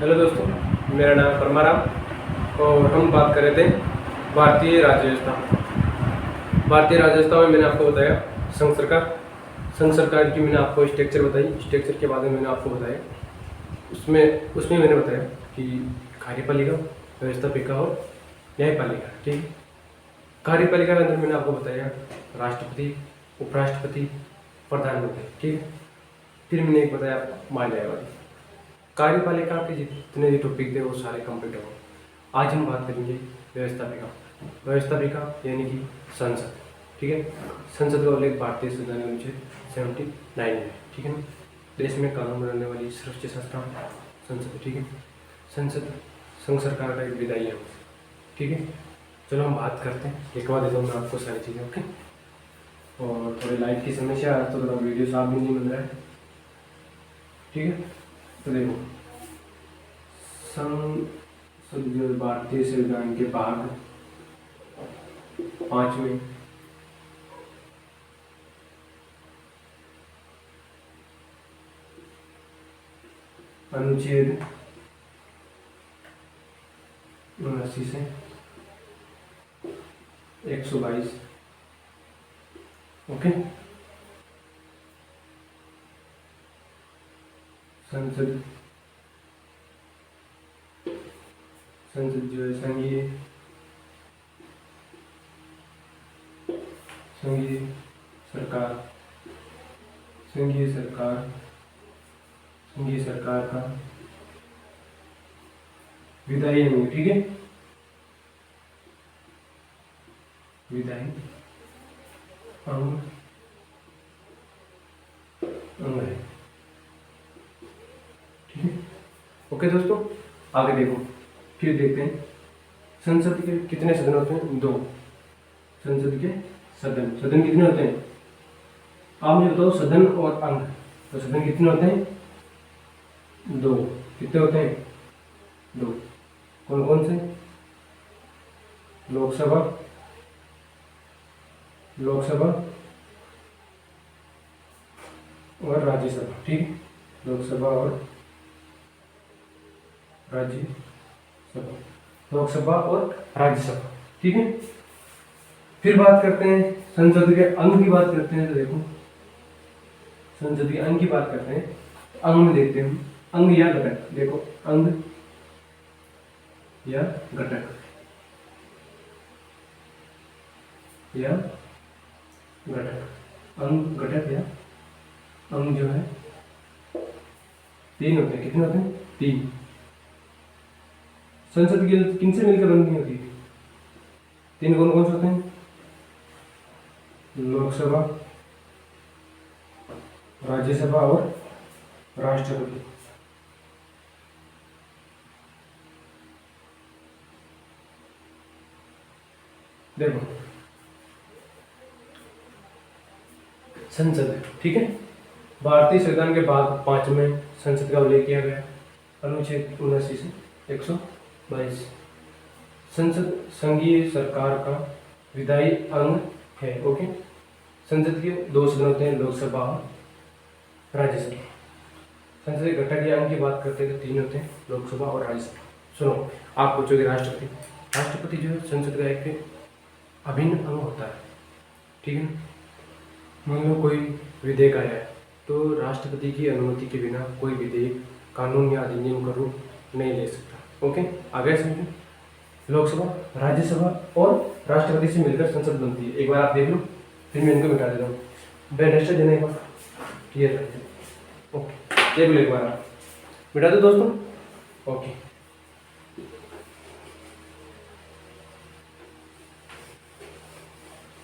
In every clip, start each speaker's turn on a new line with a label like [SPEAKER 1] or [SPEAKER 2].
[SPEAKER 1] Hello दोस्तों, मेरा नाम है परमाराम और हम बात कर रहे थे भारतीय राज्य व्यवस्था। भारतीय राज्य व्यवस्था में मैंने आपको बताया संघ सरकार की मैंने आपको स्ट्रक्चर बताई। स्ट्रक्चर के बारे में मैंने आपको बताया। उसमें मैंने बताया कि कार्यपालिका, व्यवस्थापिका और न्यायपालिका। ठीक है। कार्यपालिका के अंदर मैंने आपको बताया राष्ट्रपति, उपराष्ट्रपति, प्रधानमंत्री। ठीक है। फिर मैंने एक बताया आपको न्यायवादी। कार्यपालिका के जितने भी टॉपिक थे वो सारे कंप्लीट हो। आज हम बात करेंगे व्यवस्थापिका। व्यवस्थापिका यानी कि संसद। ठीक है। संसद का उल्लेख भारतीय संविधान अनुच्छेद 79 में। ठीक है ना। देश में कानून बनाने वाली सर्वोच्च संस्था संसद। ठीक है। संसद संघ सरकार का एक विधायी है। ठीक है। चलो हम बात करते हैं। लिखवा देता हूँ मैं आपको सारी चीज़ें। ओके। और थोड़ी लाइट की समस्या है तो थोड़ा वीडियो साफ भी नहीं बन रहा है। ठीक है। तो देखो, संसद भारतीय संविधान के भाग 5 में अनुच्छेद 79 से 122। ओके। संसद जो है संघीय सरकार का विधायी अंग। ठीक है। विधायी अंग है। ठीक है। ओके दोस्तों, आगे देखो। फिर देखते हैं संसद के कितने सदन होते हैं। 2 संसद के सदन कितने होते हैं। आप मुझे बताओ सदन और अंग। तो सदन कितने होते हैं। 2। कितने होते हैं। 2। कौन कौन से। लोकसभा और राज्यसभा। ठीक है। लोकसभा और राज्यसभा। ठीक है। फिर बात करते हैं संसद के अंग की बात करते हैं। तो देखो, संसद के अंग की बात करते हैं। अंग में देखते हैं हम अंग या घटक। देखो, अंग या घटक अंग घटक या अंग जो है 3 होते हैं। कितने होते हैं। 3। संसद की किनसे मिलकर बनती होती है। 3 कौन कौन से होते हैं। लोकसभा, राज्यसभा और राष्ट्रपति। देखो, संसद। ठीक है। भारतीय संविधान के भाग 5 में संसद का उल्लेख किया गया। अनुच्छेद 79 से 122। संसद संघीय सरकार का विधायी अंग है। ओके। संसद के 2 सदन होते हैं, लोकसभा और राज्यसभा। संसद के घटक या अंग की बात करते हैं तो 3 होते हैं, लोकसभा और राज्यसभा। सुनो, आप पूछोगे राष्ट्रपति जो है संसद का एक अभिन्न अंग होता है। ठीक है। मान लो कोई विधेयक आया है तो राष्ट्रपति की अनुमति के बिना कोई विधेयक, कानून या अधिनियम का रूप नहीं ले सकता। ओके। आगे समझो। लोकसभा, राज्यसभा और राष्ट्रपति से मिलकर संसद बनती है। एक बार आप देख लो, फिर मैं इनको मिटा देता हूँ। बेस्ट देने का क्लियर कर दो। ओके, देख लो एक बार आप मिटा दो दोस्तों। ओके।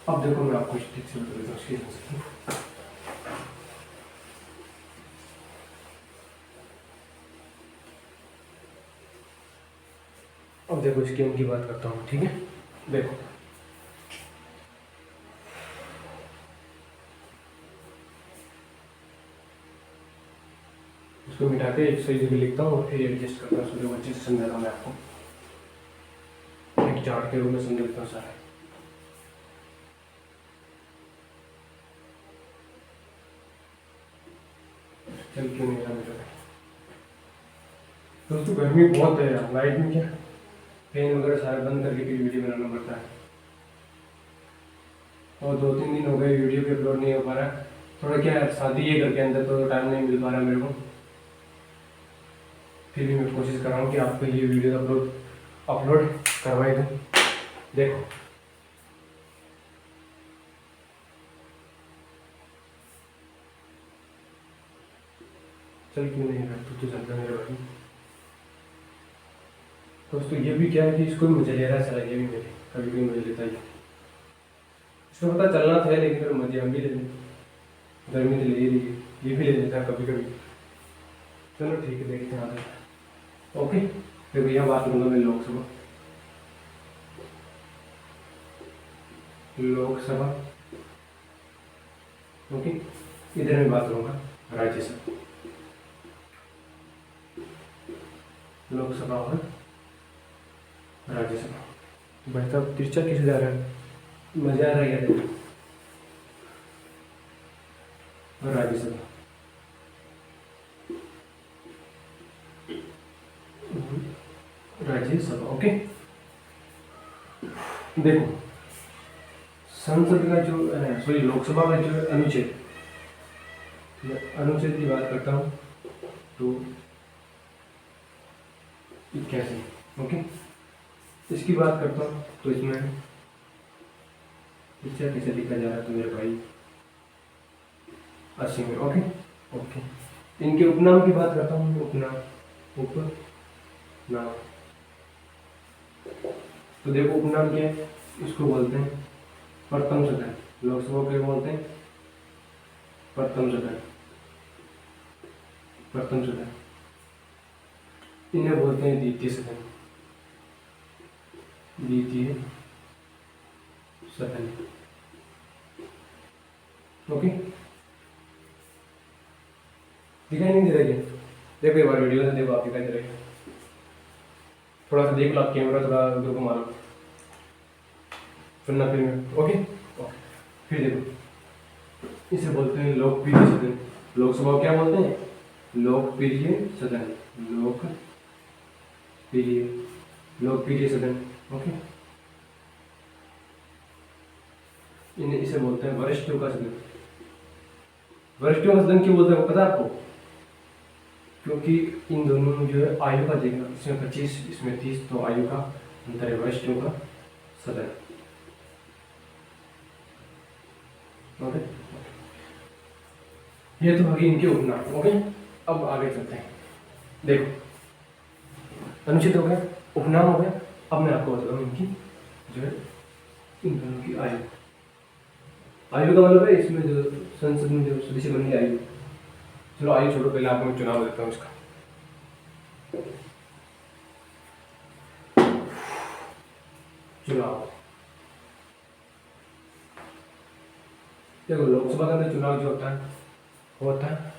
[SPEAKER 1] अब देखो, मैं आपको ठीक से बता देता हूँ। अब देखो, इसकी अंग की बात करता हूँ। ठीक है। देखो, इसको मिटा के एक सही जगह लिखता हूँ और फिर एडजस्ट करता हूँ। जो अच्छे से समझा रहा हूँ मैं आपको, एक चार्ट के रूप में समझ लेता हूँ सारा। चल क्यों नहीं रहा मेरे। दोस्तों गर्मी बहुत है यार, नाइट में क्या फैन वगैरह सारे बंद करके फिर वीडियो बनाना पड़ता है। और 2-3 दिन हो गए वीडियो भी अपलोड नहीं हो पा रहा है। थोड़ा क्या है, शादी है घर के अंदर तो टाइम नहीं मिल पा रहा मेरे को। फिर भी मैं कोशिश कर रहा हूँ कि आपको ये वीडियो अपलोड करवाई दूँ। देखो चल क्यों नहीं रहा, तू तो चलता मेरे भाई। दोस्तों ये भी क्या है कि इसको भी मुझे ले रहा है, चला ये भी मेरे कभी कभी मुझे लेता ही। इसको पता चलना था लेकिन फिर मुझे हम भी ले लें, गर्मी तो ले ही रही है, ये भी ले लेता है कभी कभी। चलो ठीक है, देखते हैं आगे। ओके फिर भैया बात करूँगा मैं लोकसभा। ओके इधर मैं बात करूँगा राज्यसभा। लोकसभा और राज्यसभा। तो भाई साहब तिरछा किसे जा रहा है, मजा आ रहा है यार। और राज्यसभा राज्यसभा। ओके देखो संसद का जो सॉरी लोकसभा का जो अनुच्छेद, अनुच्छेद की बात करता हूँ तो 81। ओके इसकी बात करता हूँ तो इसमें इससे कैसे लिखा जा रहा है तो मेरे भाई 80 में। ओके ओके इनके उपनाम की बात करता हूँ, उपनाम। तो देखो उपनाम क्या है, इसको बोलते हैं प्रथम सदन। लोकसभा को बोलते हैं प्रथम सदन, प्रथम सदन। इन्हें बोलते हैं द्वितीय सदन, द्वितीय सदन। ओके दिखाई नहीं दे रहा है, देखो एक बार वीडियो से देखो, आप दिखाई दे रहा है, थोड़ा सा देख लो आप कैमरा थोड़ा उधर को मारो सुनना फिर में। ओके ओके फिर देखो इसे बोलते हैं लोकप्रिय सदन। लोकसभा क्या बोलते हैं, लोकप्रिय सदन, लोकप्रिय सदन। ओके इन्हें इसे बोलते हैं वरिष्ठों का सदन। वरिष्ठों का सदन क्यों बोलते हैं पता है आपको, क्योंकि इन दोनों में जो है आयु का देखना, इसमें 25 इसमें 30 तो आयु का अंतर है। वरिष्ठों का सदन। ओके ये तो होगी इनके उपनाम। ओके अब आगे चलते हैं। देखो अनुच्छेद हो गया, उपनाम हो गया। अब मैं आपको बताऊँ इनकी जो है इन दोनों की आयु। आयु का मतलब है इसमें जो संसद में जो सदस्य बनने आयु। चलो आयु छोड़ो, पहले आपको मैं चुनाव देता हूँ इसका। चुनाव देखो लोकसभा का अंदर चुनाव जो होता है वो होता है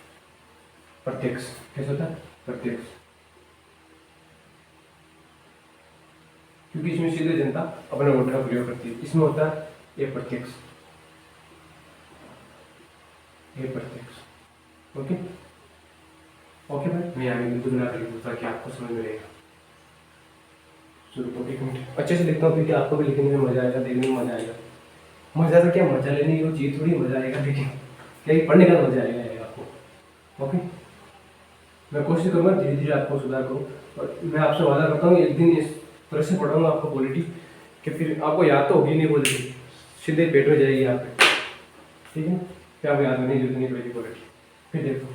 [SPEAKER 1] प्रत्यक्ष। कैसे होता है, प्रत्यक्ष, क्योंकि इसमें सीधे जनता अपने वोट का प्रयोग करती है। इसमें होता है ये प्रत्यक्ष, ये प्रत्यक्ष। ओके ओके भाई मैं आगे बिल्कुल ना लिखूँ ताकि आपको समझ में रहेगा। शुरू एक मिनट अच्छे से लिखता हूँ क्योंकि आपको भी लिखने में मजा आएगा, देखने में मजा आएगा। मजा तो क्या, मजा लेने की वो चीज़ थोड़ी मजा आएगा, लेकिन क्या पढ़ने का मजा आएगा आपको। ओके मैं कोशिश करूँगा धीरे धीरे आपको सुधार करूँ, और मैं आपसे वादा करता हूँ एक दिन इस तरह से पढ़ाऊँगा आपको पॉलिटी कि फिर आपको याद तो होगी नहीं पॉलिटी, सीधे पेट में जाएगी यहाँ पे। ठीक है फिर आपको याद होने की जरूरत नहीं पड़ेगी पॉलिटी। फिर देखो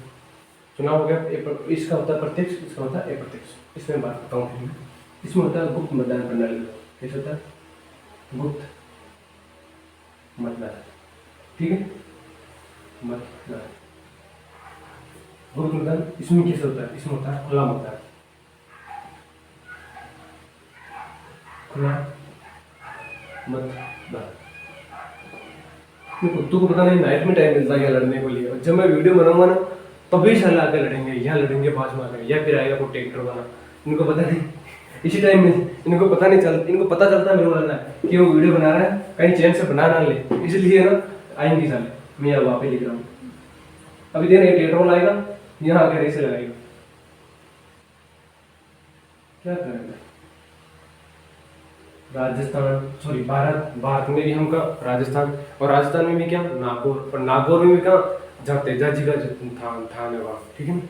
[SPEAKER 1] चुनाव हो गया, इसका होता है प्रत्यक्ष, इसका होता है अप्रत्यक्ष। इसमें बात करता हूँ फिर इसमें होता है गुप्त मतदान प्रणाली। कैसे होता है, गुप्त मतदान। ठीक है मतदान, गुप्त मतदान। इसमें कैसे होता है, इसमें होता है खुला मतदान, खुला मतदान। कुत्तों को पता नहीं नाइट में टाइम मिलता है क्या लड़ने को लिए, जब मैं वीडियो बनाऊंगा ना तभी साला आकर लड़ेंगे, यहाँ लड़ेंगे पास में आकर, या फिर आएगा कोई ट्रैक्टर वाला। इनको पता नहीं इसी टाइम में इनको पता नहीं चलता, इनको पता चलता है मेरे वाला कि वो वीडियो बना रहा है, कहीं चैन से बना ना ले, इसलिए ना आएंगे साले। मैं अब वहाँ पे लिख रहा हूँ, अभी देखना ट्रैक्टर वाला आएगा यहाँ आकर ऐसे लगाएगा, क्या करेंगे? राजस्थान, सॉरी भारत, भारत में भी हम कहाँ राजस्थान, और राजस्थान में भी क्या नागौर, और नागौर में भी कहाँ जहाँ तेजा जी का जो थान है वहाँ, ठीक है ना।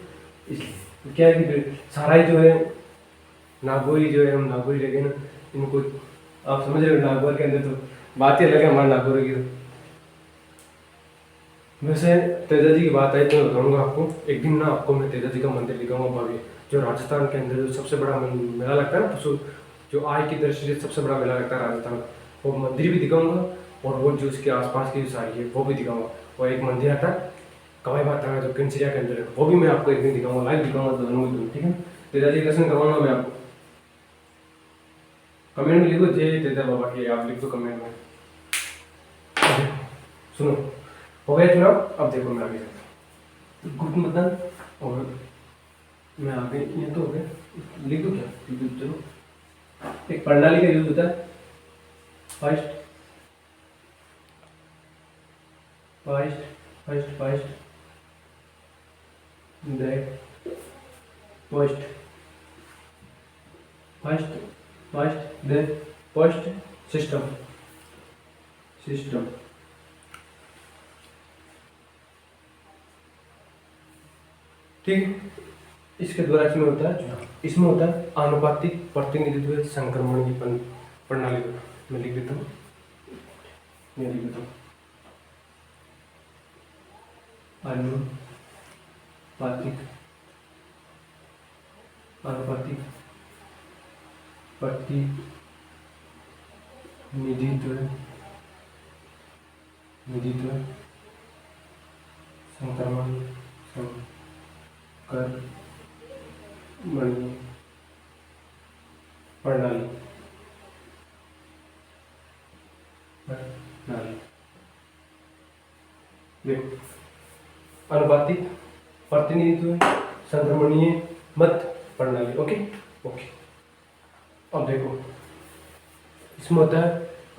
[SPEAKER 1] इसलिए क्या है कि सारा ही जो है नागौरी जो है, हम नागौरी लगे ना इनको, आप समझ रहे हो, नागौर के अंदर तो बात ही अलग है हमारे नागौर की। तो वैसे तेजा जी की बात आई तो मैं बताऊंगा आपको, एक दिन ना आपको मैं तेजा जी का मंदिर दिखाऊंगा भव्य, जो राजस्थान के अंदर जो सबसे बड़ा मेला लगता है ना, पशु जो आय की दृष्टि से सबसे बड़ा मेला लगता है राजस्थान, वो मंदिर भी दिखाऊंगा, और वो जो उसके आसपास की जो सारी है वो भी दिखाऊंगा। और एक मंदिर आता है कवाई माता का जो किंचिरिया के अंदर है, वो भी मैं आपको एक दिन दिखाऊंगा, लाइव दिखाऊंगा दोनों ही, ठीक है। तेजा जी के दर्शन करवाऊंगा मैं आपको। कमेंट में लिखो जय तेजा बाबा की, आप लिख दो कमेंट में। सुनो, हो गया चुनाव, अब देखो मैं आगे जाता हूँ गुप्त मतदान, और मैं आगे, ये तो हो गया, लिख दो क्या, लिख दो चलो। एक प्रणाली का यूज होता है, first first first first that first first first that first system system ठीक है। इसके द्वारा इसमें होता है चुनाव, इसमें होता है आनुपातिक प्रतिनिधित्व संक्रमण की प्रणाली द्वारा। मैं लिख देता हूँ, मैं लिख देता हूँ आनुपातिक आनुपातिक प्रतिनिधित्व निधित्व संक्रमण संक्रमण प्रणाली प्रणाली। देखो, अनुपातिक प्रतिनिधित्व संक्रमणीय मत प्रणाली, ओके ओके। अब देखो, इसमें होता है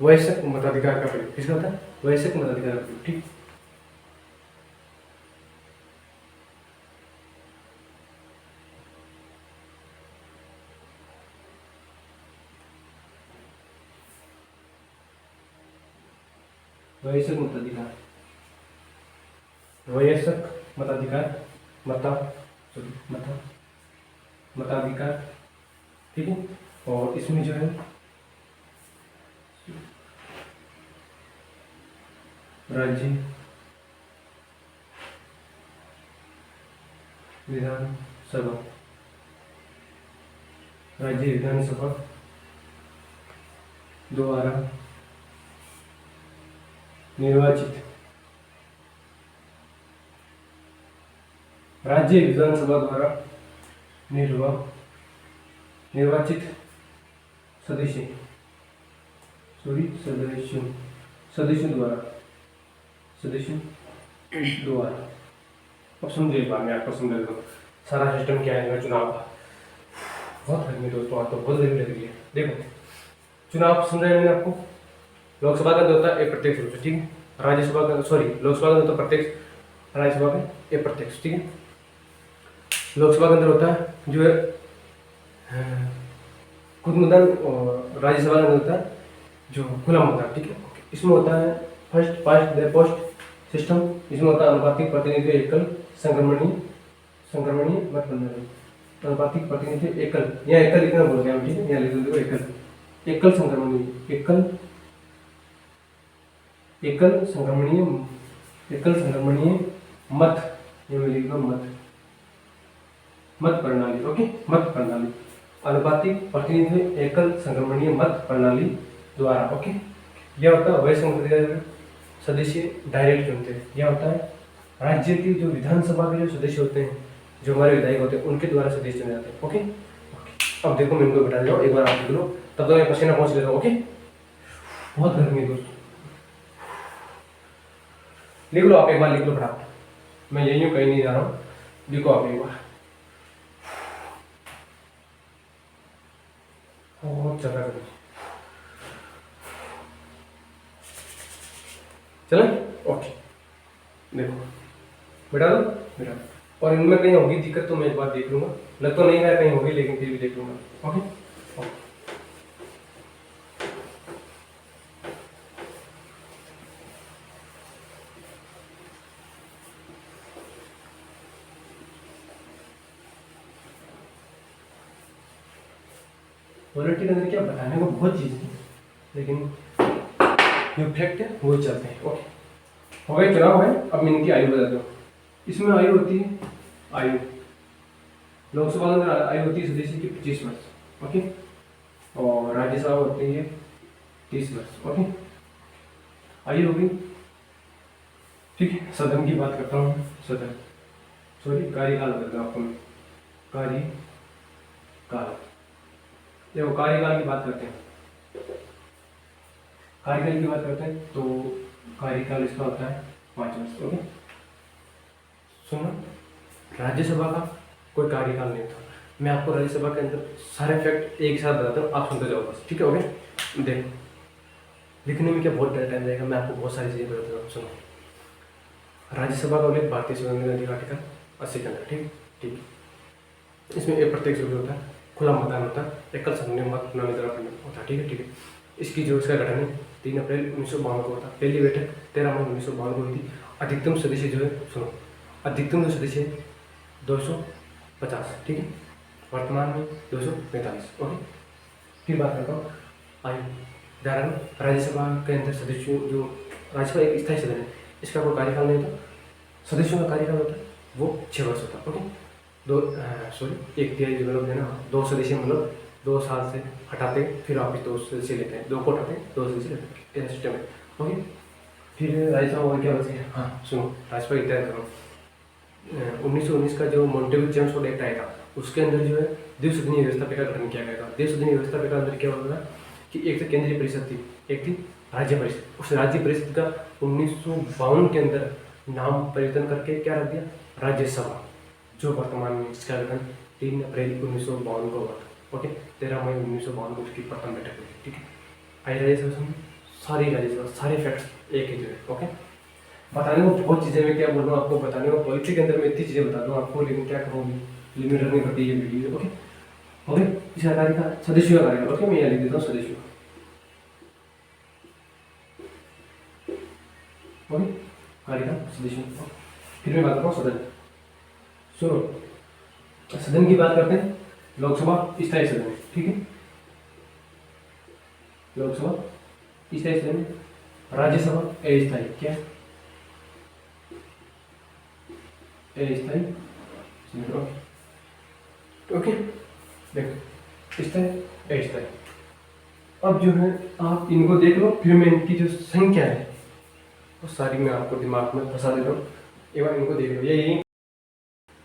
[SPEAKER 1] वयस्क मताधिकार का प्रयोग, किसका होता है वयस्क मताधिकार का प्रयोग, ठीक। वयस्क मताधिकार, वयस्क मताधिकार, मता सॉरी मता मताधिकार, ठीक है। और इसमें जो है राज्य विधानसभा, राज्य विधानसभा द्वारा निर्वाचित, राज्य विधानसभा द्वारा निर्वाचित सदस्य, सॉरी सदस्यों द्वारा। अब समझिए एक बार, मैं आपको समझा देता हूँ सारा सिस्टम क्या है चुनाव का। बहुत गर्मी दोस्तों, आज तो बहुत गर्मी लग रही है। देखो, चुनाव समझाया मैंने आपको, लोकसभा का होता है अप्रत्यक्ष रूप से, ठीक है। राज्यसभा का, सॉरी लोकसभा का होता है प्रत्यक्ष, राज्यसभा का अप्रत्यक्ष, ठीक है। लोकसभा के अंदर होता है जो है खुद मतदान, और राज्यसभा के अंदर होता है जो खुला मतदान, ठीक है। इसमें होता है first past the post system, इसमें होता है अनुपातिक प्रतिनिधित्व एकल संक्रमणीय मत प्रणाली। अनुपातिक प्रतिनिधित्व एकल, यहाँ एकल लिखना बोल गया, ठीक है, यहाँ लिख दो एकल, एकल संक्रमणीय, एकल संक्रमणीय मत, ये मैं लिख दूँ मत प्रणाली, ओके, मत प्रणाली, अनुपातिक प्रतिनिधित्व एकल संक्रमणीय मत प्रणाली द्वारा, ओके। यह होता है वयस्क मताधिकार सदस्य डायरेक्ट चुनते हैं। यह होता है राज्य के जो विधानसभा के जो सदस्य होते हैं, जो हमारे विधायक होते हैं, उनके द्वारा सदस्य चुने जाते हैं, ओके। अब देखो, मैं इनको बिठा दे रहा हूँ, एक बार आप लिख लो, तब तो मैं पसीना पहुंच लेता हूँ, ओके। बहुत गर्मी है दोस्तों, लिख लो आप एक बार, लिख लो फटाफट, मैं यही हूँ, कहीं नहीं जा रहा हूँ, लिखो आप एक बार। बहुत ज्यादा गर्मी, चलो ओके। देखो, बिठा दो, बिठा दो। और इनमें कहीं होगी दिक्कत तो मैं एक बार देख लूंगा, लग तो नहीं रहा कहीं होगी, लेकिन फिर भी देख लूंगा। ओके, पॉलिटी के अंदर क्या बताने को बहुत चीज़ है, लेकिन जो फैक्ट है वो चलते हैं। ओके, हो गए चुनाव है। अब मैं इनकी आयु बता दूँ। इसमें आयु होती है, आयु लोकसभा के अंदर आयु होती है सदस्य की 25 वर्ष। ओके, और राज्यसभा होती है 30 वर्ष। ओके, आयु होगी। ठीक है, सदन की बात करता हूँ। सदन, सॉरी, कार्यकाल बताता हूँ आपको मैं। कार्यकाल, देखो कार्यकाल की बात करते हैं। कार्यकाल की बात करते हैं तो कार्यकाल इसका होता है 5 वर्ष। ओके, सुनो, राज्यसभा का कोई कार्यकाल नहीं था। मैं आपको राज्यसभा के अंदर सारे फैक्ट एक साथ बताता हूँ, आप सुनते जाओ बस। ठीक है, ओके। देखो, लिखने में क्या बहुत टाइम लगेगा, मैं आपको बहुत सारी चीज़ें बताता हूँ। सुनो, राज्यसभा का उल्लेख भारतीय संविधान अधिकार आर्टिकल 80 के अंदर। ठीक ठीक, इसमें एक प्रत्येक सभ्य होता है, खुला मतदान होता है, एकल संघ मत चुनावी द्वारा होता है। ठीक है ठीक है, इसकी जो इसका गठन है 3 अप्रैल 1952 को होता है। पहली बैठक 13 मई 1952 को हुई थी। अधिकतम सदस्य जो है, सुनो, अधिकतम जो सदस्य 250। ठीक है, वर्तमान में 245। ओके, फिर बात करता हूँ आयु। उदाहरण, राज्यसभा के अंदर सदस्यों जो, राज्यसभा एक स्थायी सदन है, इसका कोई कार्यकाल नहीं होता। सदस्यों का कार्यकाल होता है वो 6 वर्ष होता है। ओके, एक तिहाई मतलब है ना, 2 सदस्य मतलब 2 साल से हटाते हैं, फिर वापिस 2 सदस्य लेते हैं, 2 को हटाते हैं, 2 सदस्य लेते हैं, ऐसा सिस्टम है। ओके, फिर राज्यसभा और क्या बचे? हाँ सुनो, राज्यसभा की तैयार करो। 1919 का जो मॉन्टेगू चेम्सफोर्ड एक्ट आया था, उसके अंदर जो है द्विसदनीय व्यवस्था का गठन किया गया था। द्विसदनीय व्यवस्था के अंदर क्या होता था कि एक तो केंद्रीय परिषद थी, एक थी राज्य परिषद। उस राज्य परिषद का 1952 के अंदर नाम परिवर्तन करके क्या रख दिया, राज्यसभा, जो वर्तमान में इसका गठन 3 अप्रैल 1952 को हुआ था। ओके, 13 मई 1952 को उसकी प्रथम बैठक हुई। ठीक है, आई राज्यसभा में सारी राज्यसभा सारे फैक्ट्स एक ही जो है। ओके, बताने को बहुत चीज़ें, मैं क्या बोल रहा हूँ आपको, बताने को पॉलिटिक्स के अंदर मैं इतनी चीज़ें बता दूँ आपको, लेकिन क्या करूँगी, लिमिट रखनी पड़ती है ये वीडियो। ओके ओके, इस अधिकारी का सदस्यों का कार्यकाल। ओके, मैं यहाँ लिख देता हूँ सदस्यों। ओके, कार्यकाल सदस्यों। फिर मैं बात करता हूँ सदन। सुनो, सदन की बात करते हैं। लोकसभा स्थायी सदन है। ठीक है, लोकसभा स्थायी सदन है, राज्यसभा अस्थायी। क्या अस्थायी? ओके, देखो स्थायी अस्थायी। अब जो है आप इनको देख लो, फिर मैं इनकी जो संख्या है वो सारी मैं आपको दिमाग में फंसा देता हूँ। एक बार इनको देख लो, यही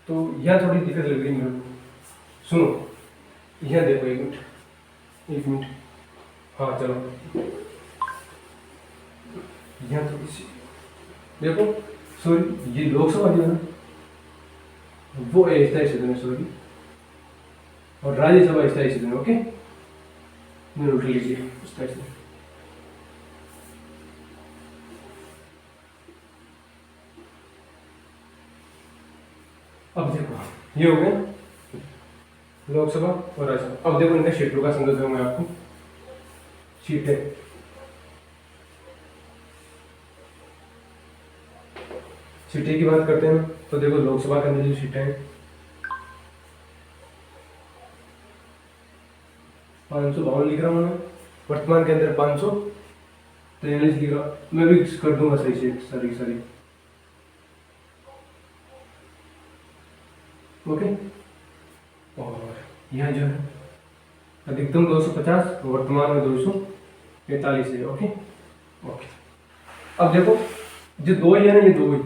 [SPEAKER 1] तो यह थोड़ी दिक्कत लग रही है मेरे को। सुनो, यह देखो, एक मिनट, हाँ चलो, यह थोड़ी सी देखो। सॉरी, ये लोकसभा जो है ना वो अस्थायी सदन है, सॉरी, और राज्यसभा स्थायी सदन। ओके, मैं उठ लीजिए स्थायी सदन। अब देखो, ये हो गया लोकसभा और राज्यसभा। अब देखो इनका क्षेत्रों का संदर्भ दूंगा आपको, सीटें। सीटें की बात करते हैं तो देखो, लोकसभा के अंदर जो सीटें हैं 552 लिख रहा हूँ मैं, वर्तमान के अंदर 543 लिख रहा, मैं भी कर दूंगा सही से सारी। ओके, और यहाँ जो है अधिकतम 250, वर्तमान में 245 है। ओके ओके, अब देखो जो 2 ही है ना, ये 2 ही,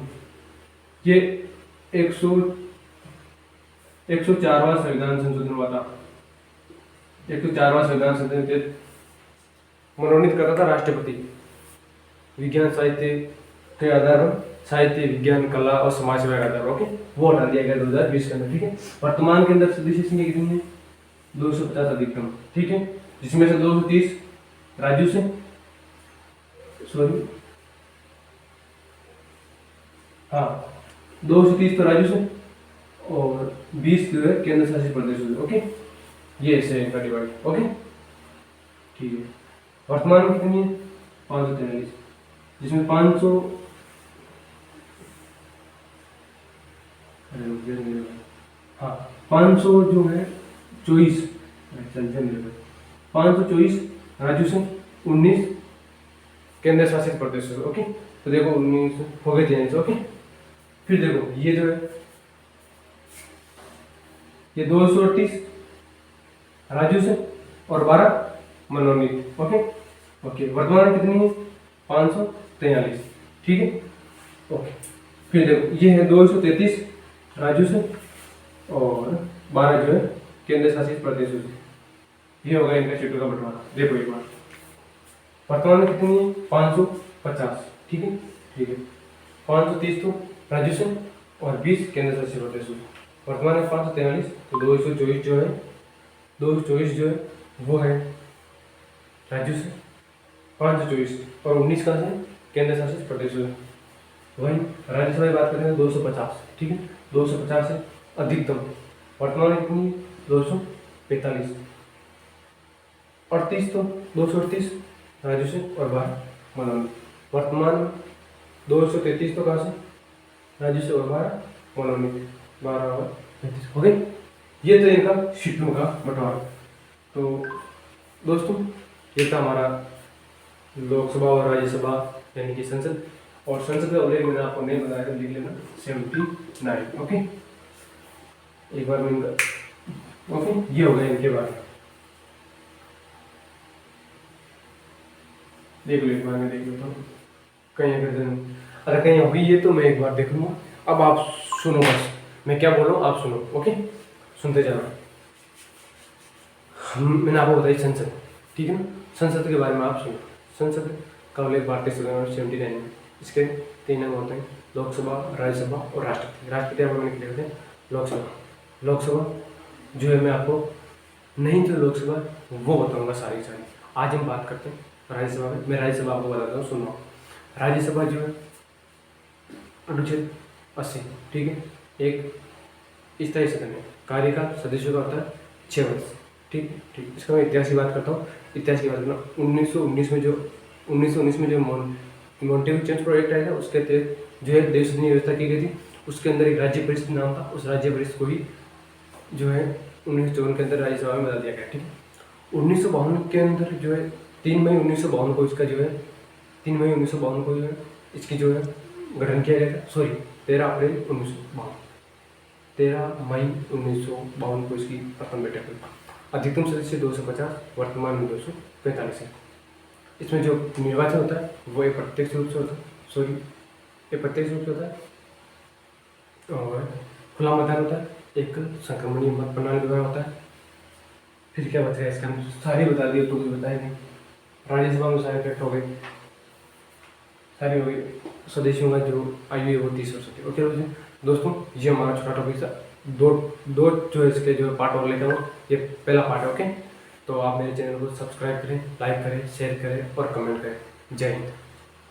[SPEAKER 1] ये 104वां संविधान संशोधन हुआ था। 104वां संविधान संशोधन मनोनीत करता था राष्ट्रपति, विज्ञान साहित्य के आधार पर, साहित्य विज्ञान कला और समाज सेवा के आधार पर। ओके, वो हटा दिया गया 2020 के अंदर। ठीक है, वर्तमान के अंदर सदस्य संख्या कितनी है? 250 अधिकतम। ठीक है, जिसमें से 230 राज्यों से, सॉरी हाँ 230 तो राज्यों से, और 20 जो है केंद्र शासित प्रदेश होते। ओके, ये ऐसे है इनका डिवाइड। ओके, ठीक है। वर्तमान में कितनी है? 543, जिसमें 500 हाँ 500 जो है 24 चलते मेरे को 524 राज्यों से 19 केंद्र शासित प्रदेश से। ओके, तो देखो 19 हो गए थे। ओके, फिर देखो ये जो है ये 238 राज्यों से और 12 मनोनीत। ओके ओके, वर्तमान में कितनी है? 543। ठीक है। ओके, फिर देखो ये है 233 राज्यों से और 12 जो है केंद्र शासित प्रदेशों से। ये होगा इनका क्षेत्र का बंटवारा। देखो एक बार वर्तमान में कितनी है? 550। ठीक है, ठीक है। 530 तो राज्यों से और 20 केंद्र शासित प्रदेशों से। वर्तमान में 543, तो 224 जो है 224 जो है वो है राज्यों से 524 और 19 कहाँ से? केंद्र शासित प्रदेशों से। वही राज्यसभा की बात करें तो 250। ठीक है, 250 है अधिकतम। वर्तमान में कितनी? 245। 38 तो 238 राज्यों से और 12 मनोनीत। वर्तमान 233 तो कहाँ से? राज्यों से और 12 मनोनीत। 12 और 35 हो गए। ये तो इनका सीटों का बंटवारा। तो दोस्तों ये था हमारा लोकसभा और राज्यसभा यानी कि संसद। और संसद का उल्लेख मैंने आपको नहीं बताया, लिख लेना 79। ओके, एक बार मैं इनका ओके ये हो गया इनके बारे में। देख लो एक बार मैं देख लेता हूँ कहीं अगर कहीं होगी ये तो मैं एक बार देख लूँगा। अब आप सुनो, बस मैं क्या बोल रहा हूँ आप सुनो। ओके, सुनते जाना। मैंने आपको बताई संसद, ठीक है ना। संसद के बारे में आप सुनो। संसद का उल्लेख भारतीय संविधान 79 में। इसके 3 अंग होते हैं, लोकसभा, राज्यसभा और राष्ट्रपति। राष्ट्रपति आप लोगों ने क्लियर होते हैं। लोकसभा जो है मैं आपको नहीं जो लोकसभा वो बताऊंगा सारी। आज हम बात करते हैं राज्यसभा में। मैं राज्यसभा आपको बताता हूँ, सुनो। राज्यसभा जो है अनुच्छेद 80, ठीक है, एक स्थायी सदन है। कार्यकाल सदस्यों का होता है 6 वर्ष। ठीक है, ठीक। इसका मैं इतिहास की बात करता हूँ। इतिहास की बात करना 1919 में जो मॉन्टेग्यू चेंज प्रोजेक्ट आया था उसके तहत जो है देश की व्यवस्था की गई थी। उसके अंदर एक राज्य परिषद नाम था। उस राज्य परिषद को ही जो है 1954 के अंदर राज्यसभा में बदल दिया गया। ठीक है, 1952 के अंदर जो है 3 मई 1952 को इसका जो है 3 मई 1952 को जो है इसकी जो है गठन किया गया था। सॉरी 13 अप्रैल 1952, 13 मई 1952 को इसकी प्रथम बैठक हुई। अधिकतम सदस्य 250, वर्तमान में 245 है। इसमें जो निर्वाचन होता है वो एक प्रत्यक्ष रूप से होता है, सॉरी एक प्रत्यक्ष रूप से होता है और खुला मतदान होता है, एक संक्रमणीय मत प्रणाली द्वारा होता है। फिर क्या बचा है इसका सारी बता दिए तो कुछ बताया नहीं। राज्यसभा में सारे इफेक्ट हो गए, सारी हो गई। सदस्यों का जो आयु है वो 30 वर्ष होती है। ओके दोस्तों, ये हमारा छोटा टॉपिक था। दो जो है इसके जो पार्ट और लेकर हूँ, ये पहला पार्ट है। ओके, तो आप मेरे चैनल को सब्सक्राइब करें, लाइक करें, शेयर करें और कमेंट करें। जय हिंद।